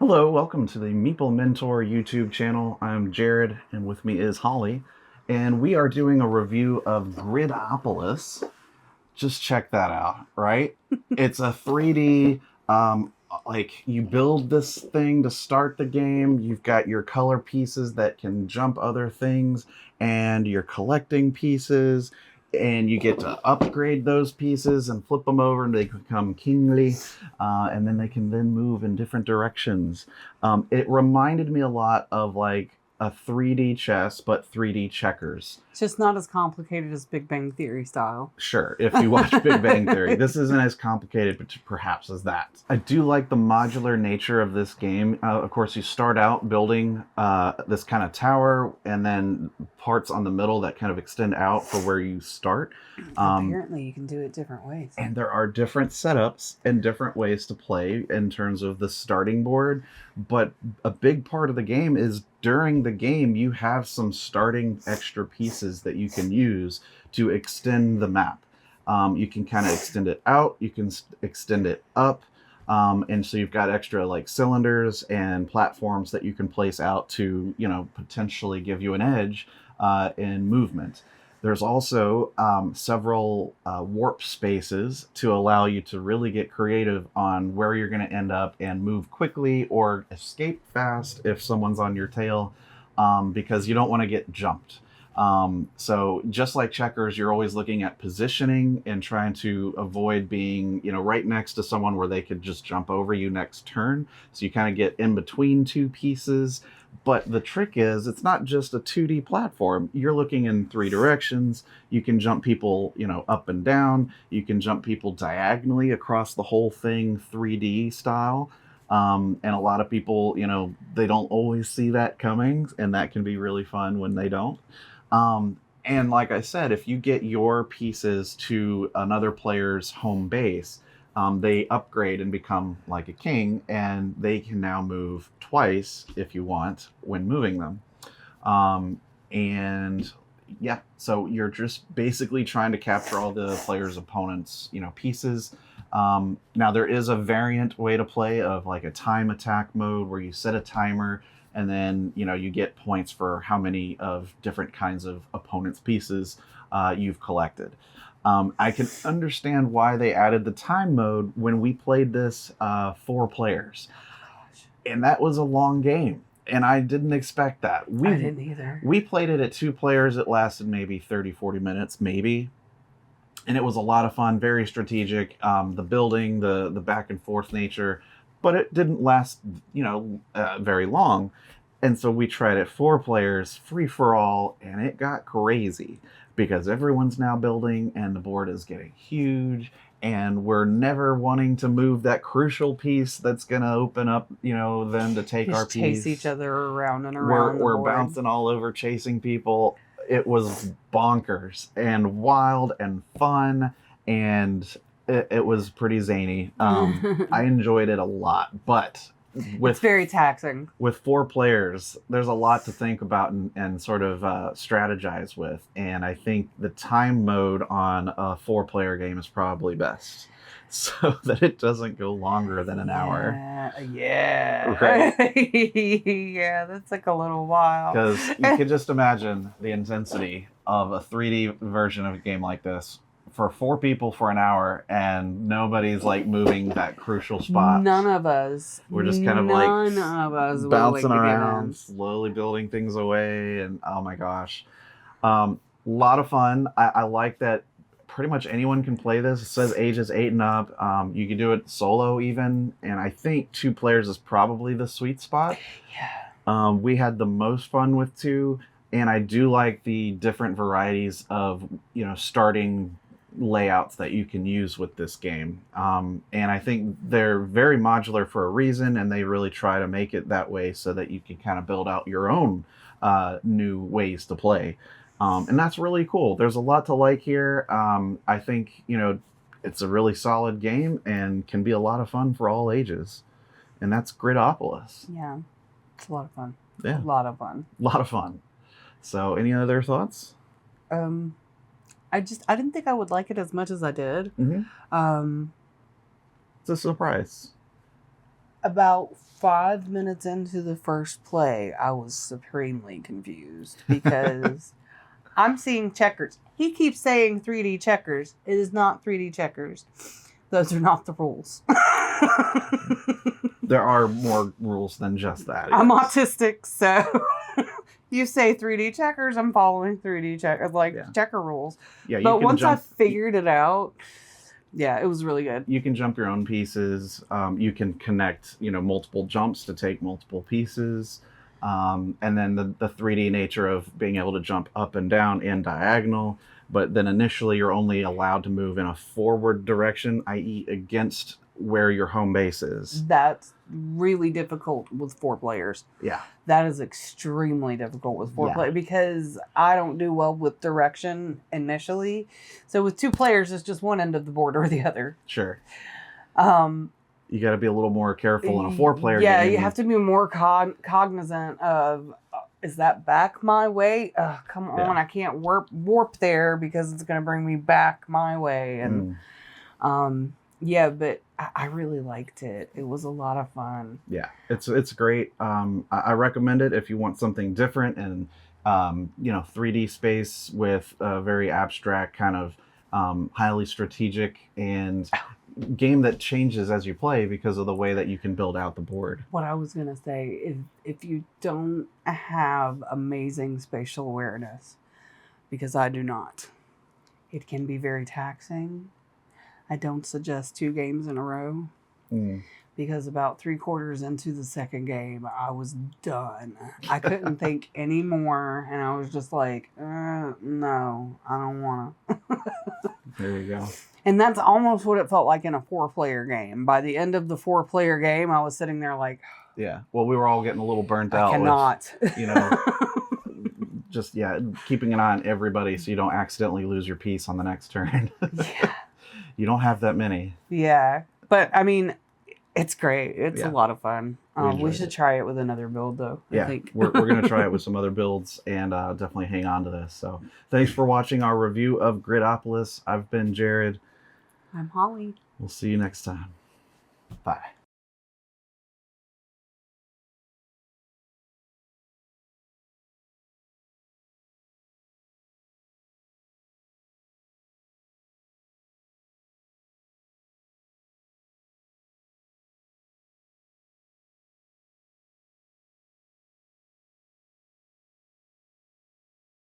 Hello, welcome to the Meeple Mentor YouTube channel. I'm Jared, and with me is Holly, and we are doing a review of Gridopolis. Just check that out, right? It's a 3D, like you build this thing to start the game. You've got your color pieces that can jump other things, and you're collecting pieces, and you get to upgrade those pieces and flip them over, and they become kingly, and then they can then move in different directions. It reminded me a lot of like a 3D chess, but 3D checkers. It's just not as complicated as Big Bang Theory style. Sure, if you watch Big Bang Theory. This isn't as complicated, but perhaps as that. I do like the modular nature of this game. Of course, you start out building this kind of tower, and then parts on the middle that kind of extend out for where you start. Apparently, you can do it different ways. And there are different setups and different ways to play in terms of the starting board. But a big part of the game is during the game, you have some starting extra pieces that you can use to extend the map. You can kind of extend it out, you can extend it up. And so you've got extra like cylinders and platforms that you can place out to, potentially give you an edge in movement. There's also several warp spaces to allow you to really get creative on where you're going to end up and move quickly or escape fast if someone's on your tail, because you don't want to get jumped. So just like checkers, you're always looking at positioning and trying to avoid being, right next to someone where they could just jump over you next turn. So you kind of get in between two pieces. But the trick is, it's not just a 2D platform. You're looking in three directions. You can jump people, up and down. You can jump people diagonally across the whole thing, 3D style. And a lot of people, they don't always see that coming, and that can be really fun when they don't. And like I said, if you get your pieces to another player's home base, they upgrade and become like a king, and they can now move twice if you want when moving them. And yeah, so you're just basically trying to capture all the player's opponent's, pieces. Now there is a variant way to play of like a time attack mode where you set a timer, and then you get points for how many of different kinds of opponent's pieces you've collected. I can understand why they added the time mode when we played this 4 players. And that was a long game. And I didn't expect that. I didn't either. We played it at 2 players. It lasted maybe 30, 40 minutes, maybe. And it was a lot of fun, very strategic. The building, the back and forth nature. But it didn't last, very long. And so we tried it 4 players, free for all, and it got crazy because everyone's now building and the board is getting huge, and we're never wanting to move that crucial piece that's going to open up, then to take our piece. Chase each other around and around. We're bouncing all over, chasing people. It was bonkers and wild and fun, and it was pretty zany. I enjoyed it a lot, but it's very taxing. With 4 players, there's a lot to think about and sort of strategize with. And I think the time mode on a 4-player game is probably best, so that it doesn't go longer than an hour. Yeah. Right. Yeah, that's like a little while. Because you can just imagine the intensity of a 3D version of a game like this for 4 people for an hour, and nobody's like moving that crucial spot. None of us. We're just kind of like bouncing around, slowly building things away, and oh my gosh. A lot of fun. I like that pretty much anyone can play this. It says ages 8 and up. You can do it solo even, and I think 2 players is probably the sweet spot. Yeah. We had the most fun with 2, and I do like the different varieties of, starting layouts that you can use with this game. And I think they're very modular for a reason, and they really try to make it that way so that you can kind of build out your own new ways to play. And that's really cool. There's a lot to like here. I think, it's a really solid game and can be a lot of fun for all ages. And that's Gridopolis. Yeah, it's a lot of fun. Yeah. A lot of fun. A lot of fun. So any other thoughts? I didn't think I would like it as much as I did. Mm-hmm. It's a surprise. About 5 minutes into the first play, I was supremely confused because I'm seeing checkers. He keeps saying 3D checkers. It is not 3D checkers. Those are not the rules. There are more rules than just that. I'm yes. autistic, so you say 3D checkers, I'm following 3D checker rules. Yeah, you But can once I jump. figured it out, yeah, it was really good. You can jump your own pieces. You can connect, multiple jumps to take multiple pieces. And then the 3D nature of being able to jump up and down and diagonal. But then initially you're only allowed to move in a forward direction, i.e. against where your home base is. That's really difficult with 4 players. Yeah. That is extremely difficult with 4 players because I don't do well with direction initially. So with 2 players, it's just one end of the board or the other. Sure. You got to be a little more careful in a 4-player game. Yeah, you have to be more cognizant of, is that back my way? Come on, I can't warp there because it's going to bring me back my way. And yeah, but I really liked it. It was a lot of fun. Yeah, it's great. I recommend it if you want something different and 3D space with a very abstract kind of highly strategic and game that changes as you play because of the way that you can build out the board. What I was gonna say, if you don't have amazing spatial awareness, because I do not, it can be very taxing. I don't suggest 2 games in a row because about 3/4 into the second game, I was done. I couldn't think anymore, and I was just like, no, I don't want to. There you go. And that's almost what it felt like in a 4-player game. By the end of the 4-player game, I was sitting there like, yeah. Well, we were all getting a little burnt out. I cannot. With, just keeping an eye on everybody so you don't accidentally lose your piece on the next turn. Yeah. You don't have that many. Yeah, but I mean, it's great. It's a lot of fun. We should it. try it with another build, though. Yeah, I think. we're going to try it with some other builds and definitely hang on to this. So thanks for watching our review of Gridopolis. I've been Jared. I'm Holly. We'll see you next time. Bye.